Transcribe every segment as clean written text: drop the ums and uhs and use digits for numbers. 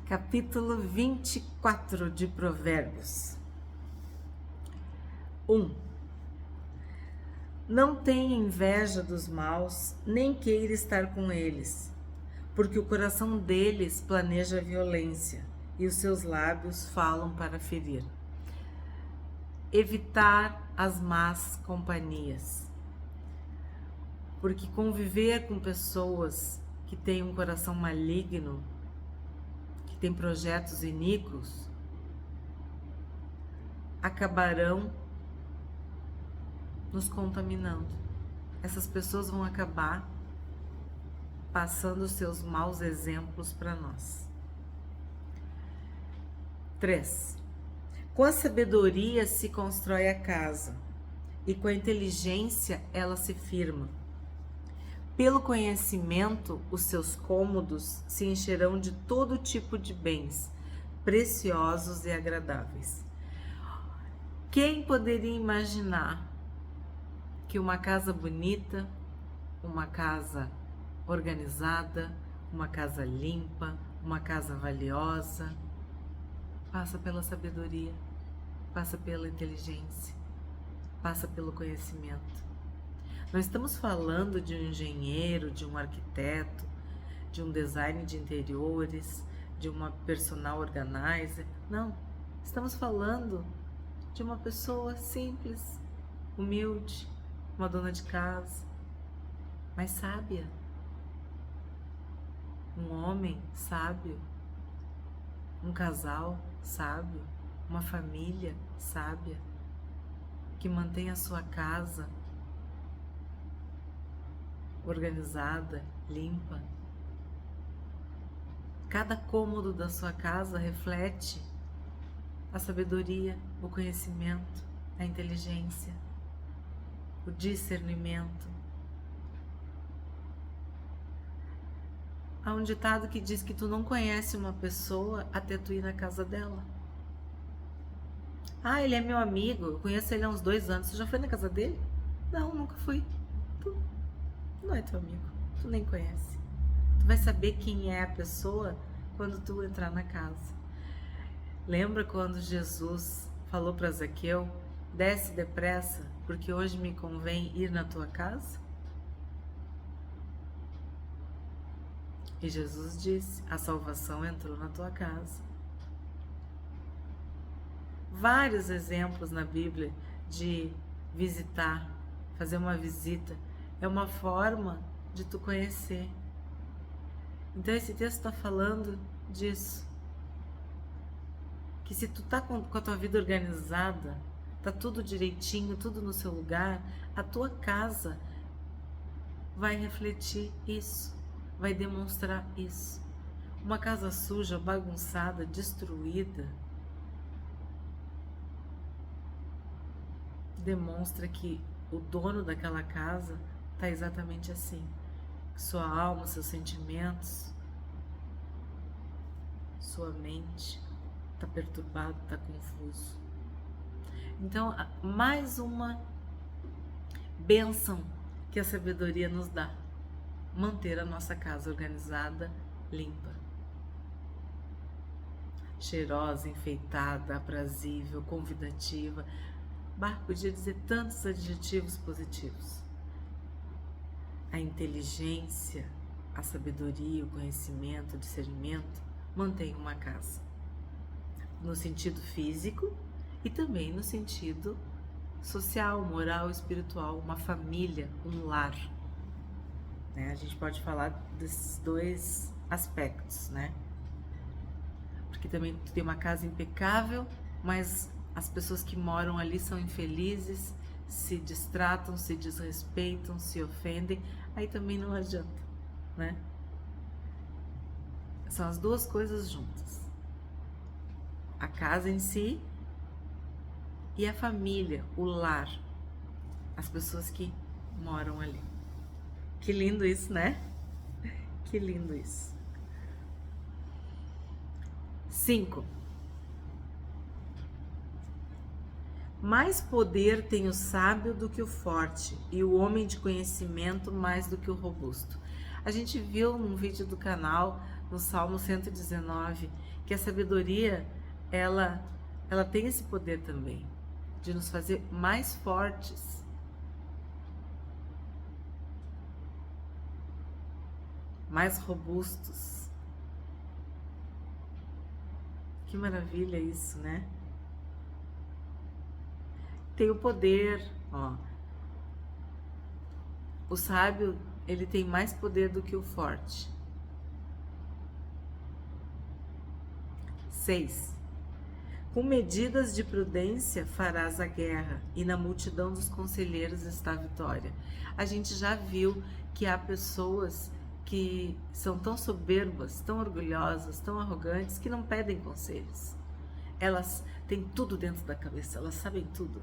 Capítulo 24 de Provérbios. 1. Não tenha inveja dos maus, nem queira estar com eles, porque o coração deles planeja violência e os seus lábios falam para ferir. Evitar as más companhias, porque conviver com pessoas que têm um coração maligno, que têm projetos iníquos, acabarão nos contaminando. Essas pessoas vão acabar passando os seus maus exemplos para nós. 3. Com a sabedoria se constrói a casa, e com a inteligência ela se firma. Pelo conhecimento, os seus cômodos se encherão de todo tipo de bens, preciosos e agradáveis. Quem poderia imaginar que uma casa bonita, uma casa organizada, uma casa limpa, uma casa valiosa, passa pela sabedoria, passa pela inteligência, passa pelo conhecimento. Nós estamos falando de um engenheiro, de um arquiteto, de um design de interiores, de uma personal organizer. Não, estamos falando de uma pessoa simples, humilde, uma dona de casa, mas sábia. Um homem sábio, um casal sábio, uma família sábia, que mantém a sua casa organizada, limpa. Cada cômodo da sua casa reflete a sabedoria, o conhecimento, a inteligência, o discernimento. Há um ditado que diz que tu não conhece uma pessoa até tu ir na casa dela. Ah, ele é meu amigo, eu conheço ele há uns 2 anos. Você já foi na casa dele? Não, nunca fui. Tu não é teu amigo, tu nem conhece. Tu vai saber quem é a pessoa quando tu entrar na casa. Lembra quando Jesus falou para Zaqueu: desce depressa, porque hoje me convém ir na tua casa? E Jesus disse: a salvação entrou na tua casa. Vários exemplos na Bíblia de visitar, fazer uma visita, é uma forma de tu conhecer. Então esse texto está falando disso. Que se tu tá com a tua vida organizada, tá tudo direitinho, tudo no seu lugar, a tua casa vai refletir isso, vai demonstrar isso. Uma casa suja, bagunçada, destruída, demonstra que o dono daquela casa tá exatamente assim. Sua alma, seus sentimentos, sua mente está perturbado, está confuso. Então, mais uma bênção que a sabedoria nos dá: manter a nossa casa organizada, limpa, cheirosa, enfeitada, aprazível, convidativa. Podia dizer tantos adjetivos positivos. A inteligência, a sabedoria, o conhecimento, o discernimento mantém uma casa. No sentido físico e também no sentido social, moral, espiritual, uma família, um lar. Né? A gente pode falar desses 2 aspectos, né? Porque também tu tem uma casa impecável, mas as pessoas que moram ali são infelizes, se distratam, se desrespeitam, se ofendem, aí também não adianta, né? São as 2 coisas juntas. A casa em si e a família, o lar, as pessoas que moram ali. Que lindo isso, né? Que lindo isso. 5. Mais poder tem o sábio do que o forte, e o homem de conhecimento mais do que o robusto. A gente viu num vídeo do canal no Salmo 119, que a sabedoria, ela tem esse poder também, de nos fazer mais fortes. Mais robustos. Que maravilha isso, né? Tem o poder, ó. O sábio, ele tem mais poder do que o forte. 6. Com medidas de prudência farás a guerra, e na multidão dos conselheiros está a vitória. A gente já viu que há pessoas que são tão soberbas, tão orgulhosas, tão arrogantes, que não pedem conselhos. Elas têm tudo dentro da cabeça, elas sabem tudo.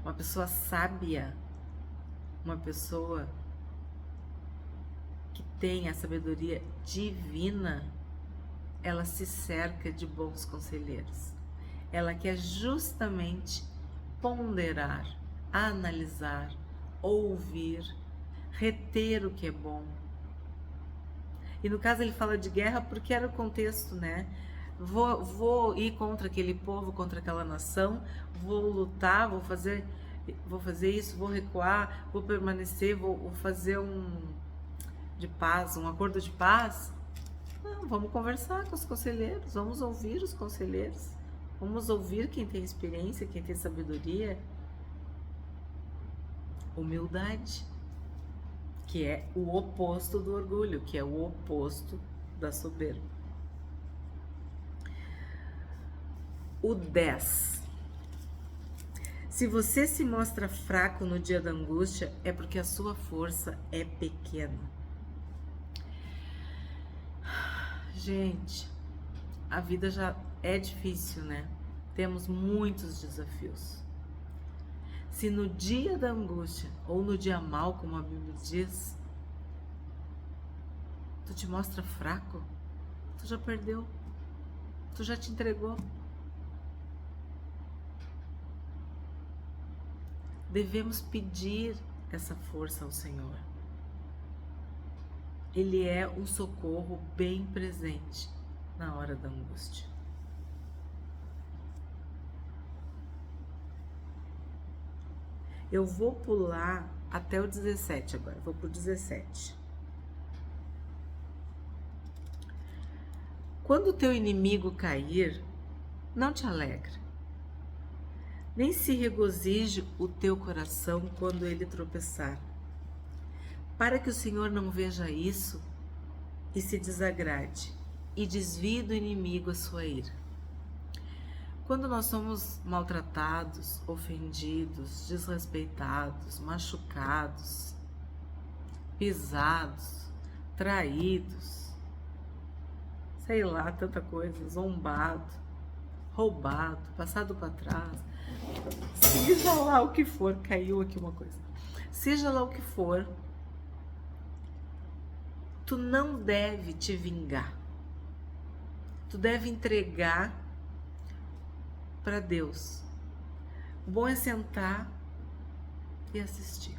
Uma pessoa sábia, uma pessoa que tem a sabedoria divina, ela se cerca de bons conselheiros. Ela quer justamente ponderar, analisar, ouvir, reter o que é bom. E no caso ele fala de guerra porque era o contexto, né? Vou ir contra aquele povo, contra aquela nação, vou lutar, vou fazer isso, vou recuar, vou permanecer, vou fazer um acordo de paz. Não, vamos conversar com os conselheiros, vamos ouvir os conselheiros, vamos ouvir quem tem experiência, quem tem sabedoria. Humildade, que é o oposto do orgulho, que é o oposto da soberba. O 10. Se você se mostra fraco no dia da angústia, é porque a sua força é pequena. Gente, a vida já é difícil, né? Temos muitos desafios. Se no dia da angústia, ou no dia mau, como a Bíblia diz, tu te mostra fraco, tu já perdeu, tu já te entregou. Devemos pedir essa força ao Senhor. Ele é um socorro bem presente na hora da angústia. Eu vou pular até o 17 agora, vou pro 17. Quando o teu inimigo cair, não te alegre, nem se regozije o teu coração quando ele tropeçar, para que o Senhor não veja isso e se desagrade, e desvie do inimigo a sua ira. Quando nós somos maltratados, ofendidos, desrespeitados, machucados, pisados, traídos, sei lá, tanta coisa, zombado, roubado, passado para trás, seja lá o que for, caiu aqui uma coisa, seja lá o que for, tu não deve te vingar, tu deve entregar para Deus. O bom é sentar e assistir,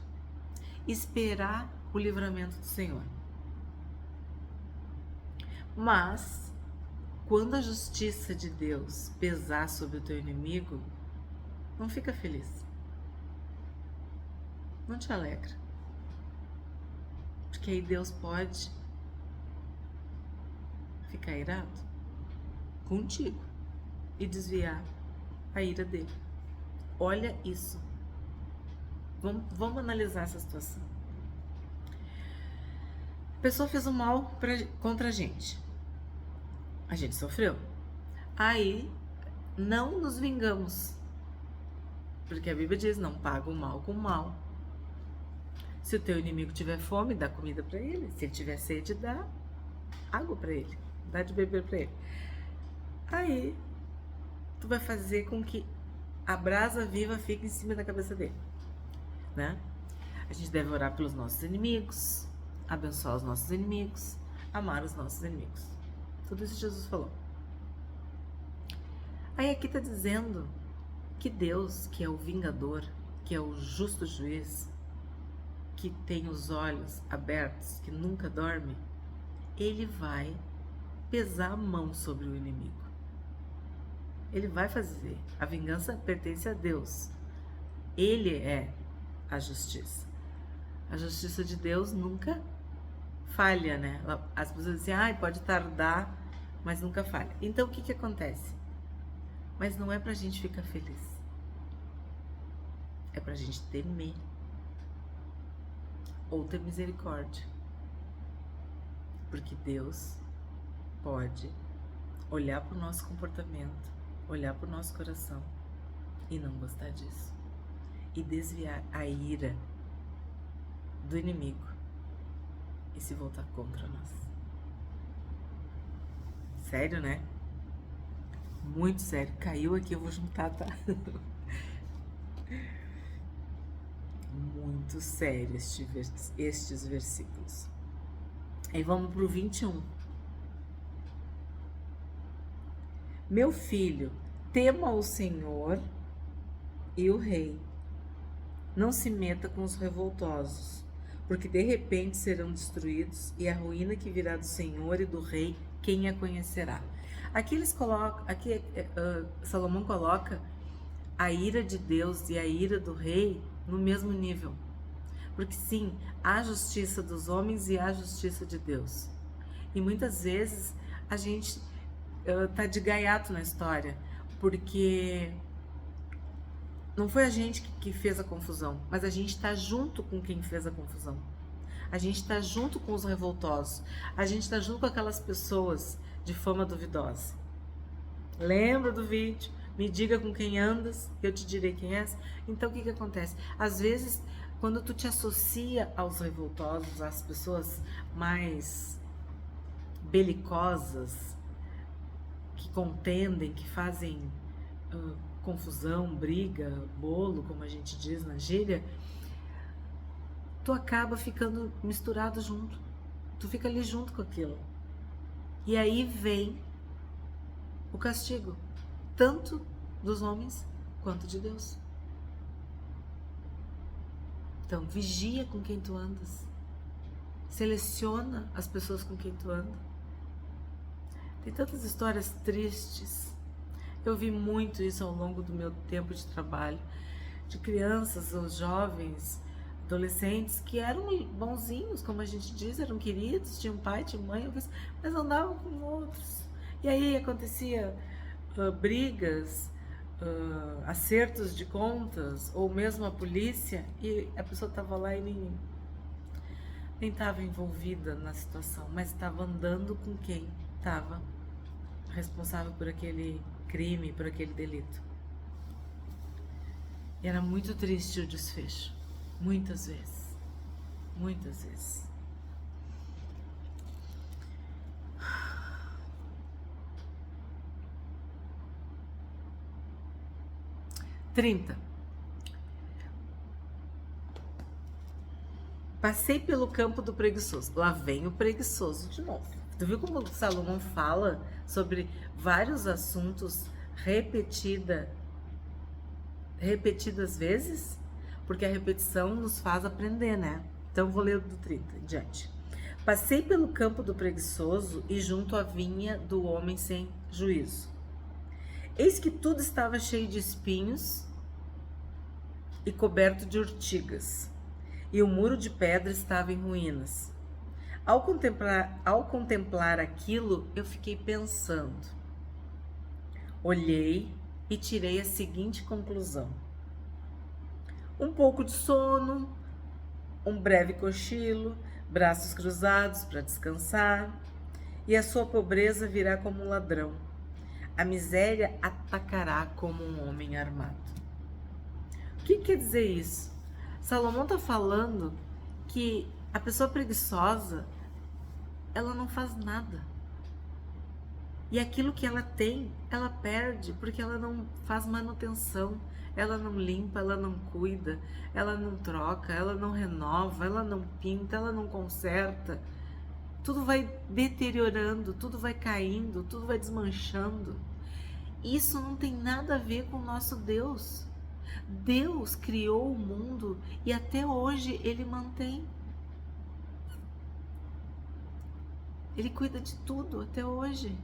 esperar o livramento do Senhor. Mas quando a justiça de Deus pesar sobre o teu inimigo, não fica feliz, não te alegra, porque aí Deus pode ficar irado contigo e desviar a ira dele. Olha isso. Vamos analisar essa situação. A pessoa fez um mal contra a gente sofreu. Aí não nos vingamos, porque a Bíblia diz: não paga o mal com o mal. Se o teu inimigo tiver fome, dá comida para ele. Se ele tiver sede, dá água para ele, dá de beber para ele. Aí tu vai fazer com que a brasa viva fique em cima da cabeça dele, né? A gente deve orar pelos nossos inimigos, abençoar os nossos inimigos, amar os nossos inimigos. Tudo isso Jesus falou. Aí aqui está dizendo que Deus, que é o vingador, que é o justo juiz, que tem os olhos abertos, que nunca dorme, ele vai pesar a mão sobre o inimigo. Ele vai fazer. A vingança pertence a Deus. Ele é a justiça. A justiça de Deus nunca falha, né? As pessoas dizem, pode tardar, mas nunca falha. Então, o que acontece? Mas não é pra gente ficar feliz. É pra gente temer. Ou ter misericórdia. Porque Deus pode olhar para o nosso comportamento, olhar para o nosso coração e não gostar disso. E desviar a ira do inimigo e se voltar contra nós. Sério, né? Muito sério. Caiu aqui, eu vou juntar, tá? Muito sério estes versículos. Aí vamos pro 21. Meu filho, tema o Senhor e o rei. Não se meta com os revoltosos, porque de repente serão destruídos, e a ruína que virá do Senhor e do rei, quem a conhecerá? Aqui Salomão coloca a ira de Deus e a ira do rei no mesmo nível. Porque sim, há justiça dos homens e há justiça de Deus. E muitas vezes a gente tá de gaiato na história, porque não foi a gente que fez a confusão, mas a gente tá junto com quem fez a confusão. A gente tá junto com os revoltosos. A gente tá junto com aquelas pessoas de fama duvidosa. Lembra do vídeo? Me diga com quem andas, eu te direi quem és. Então o que acontece? Às vezes, quando tu te associa aos revoltosos, às pessoas mais belicosas, que contendem, que fazem confusão, briga, bolo, como a gente diz na gíria, tu acaba ficando misturado junto. Tu fica ali junto com aquilo. E aí vem o castigo, tanto dos homens quanto de Deus. Então, vigia com quem tu andas. Seleciona as pessoas com quem tu anda. Tem tantas histórias tristes. Eu vi muito isso ao longo do meu tempo de trabalho, de crianças ou jovens, adolescentes que eram bonzinhos, como a gente diz, eram queridos, tinham pai, tinham mãe, mas andavam com outros. E aí acontecia brigas, acertos de contas, ou mesmo a polícia, e a pessoa estava lá e nem estava envolvida na situação, mas estava andando com quem estava responsável por aquele crime, por aquele delito. E era muito triste o desfecho, muitas vezes, muitas vezes. Trinta. Passei pelo campo do preguiçoso. Lá vem o preguiçoso de novo. Tu viu como Salomão fala sobre vários assuntos repetidas vezes? Porque a repetição nos faz aprender, né? Então vou ler do 30 em diante. Passei pelo campo do preguiçoso e junto à vinha do homem sem juízo. Eis que tudo estava cheio de espinhos e coberto de urtigas, e o muro de pedra estava em ruínas. Ao contemplar aquilo, eu fiquei pensando. Olhei e tirei a seguinte conclusão: um pouco de sono, um breve cochilo, braços cruzados para descansar, e a sua pobreza virá como um ladrão. A miséria atacará como um homem armado. O que quer dizer isso? Salomão está falando que a pessoa preguiçosa, ela não faz nada. E aquilo que ela tem, ela perde, porque ela não faz manutenção, ela não limpa, ela não cuida, ela não troca, ela não renova, ela não pinta, ela não conserta. Tudo vai deteriorando, tudo vai caindo, tudo vai desmanchando. Isso não tem nada a ver com o nosso Deus. Deus criou o mundo e até hoje Ele mantém. Ele cuida de tudo até hoje.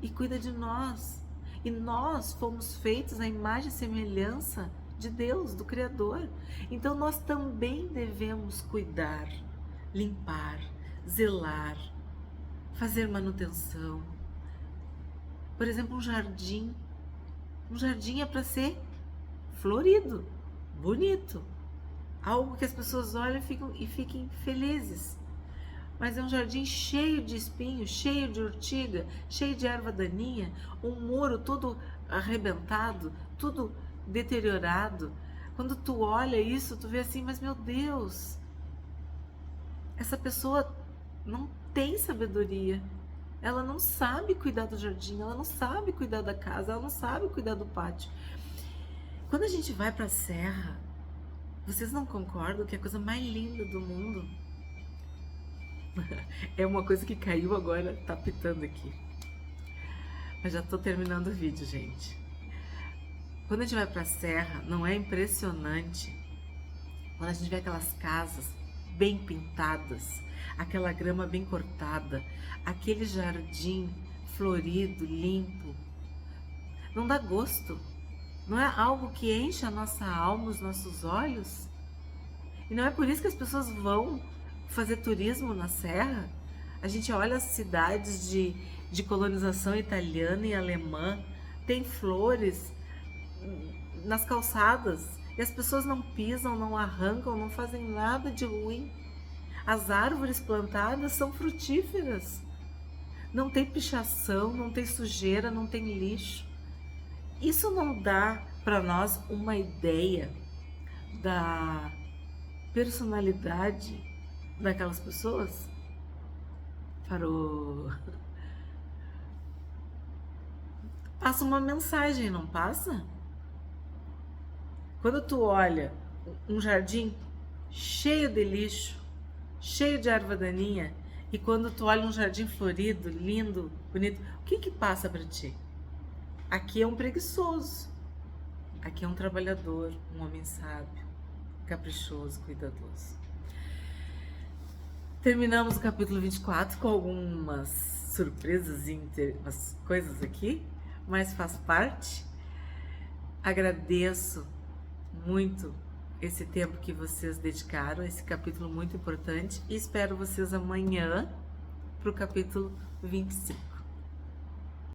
E cuida de nós. E nós fomos feitos à imagem e semelhança de Deus, do Criador. Então nós também devemos cuidar, limpar, zelar, fazer manutenção. Por exemplo, um jardim. Um jardim é para ser florido, bonito. Algo que as pessoas olham e fiquem felizes. Mas é um jardim cheio de espinhos, cheio de urtiga, cheio de erva daninha, um muro todo arrebentado, tudo deteriorado. Quando tu olha isso, tu vê assim, mas meu Deus, essa pessoa não tem sabedoria. Ela não sabe cuidar do jardim, ela não sabe cuidar da casa, ela não sabe cuidar do pátio. Quando a gente vai para a serra, vocês não concordam que é a coisa mais linda do mundo? É uma coisa que caiu agora, tá pitando aqui. Mas já tô terminando o vídeo, gente. Quando a gente vai pra serra, não é impressionante? Quando a gente vê aquelas casas bem pintadas, aquela grama bem cortada, aquele jardim florido, limpo. Não dá gosto? Não é algo que enche a nossa alma, os nossos olhos? E não é por isso que as pessoas vão fazer turismo na serra? A gente olha as cidades de colonização italiana e alemã, tem flores nas calçadas e as pessoas não pisam, não arrancam, não fazem nada de ruim. As árvores plantadas são frutíferas, não tem pichação, não tem sujeira, não tem lixo. Isso não dá para nós uma ideia da personalidade daquelas pessoas? Parou. Passa uma mensagem, não passa? Quando tu olha um jardim cheio de lixo, cheio de erva daninha, e quando tu olha um jardim florido, lindo, bonito, o que que passa para ti? Aqui é um preguiçoso, aqui é um trabalhador, um homem sábio, caprichoso, cuidadoso. Terminamos o capítulo 24 com algumas surpresas e umas coisas aqui, mas faz parte. Agradeço muito esse tempo que vocês dedicaram a esse capítulo muito importante e espero vocês amanhã para o capítulo 25.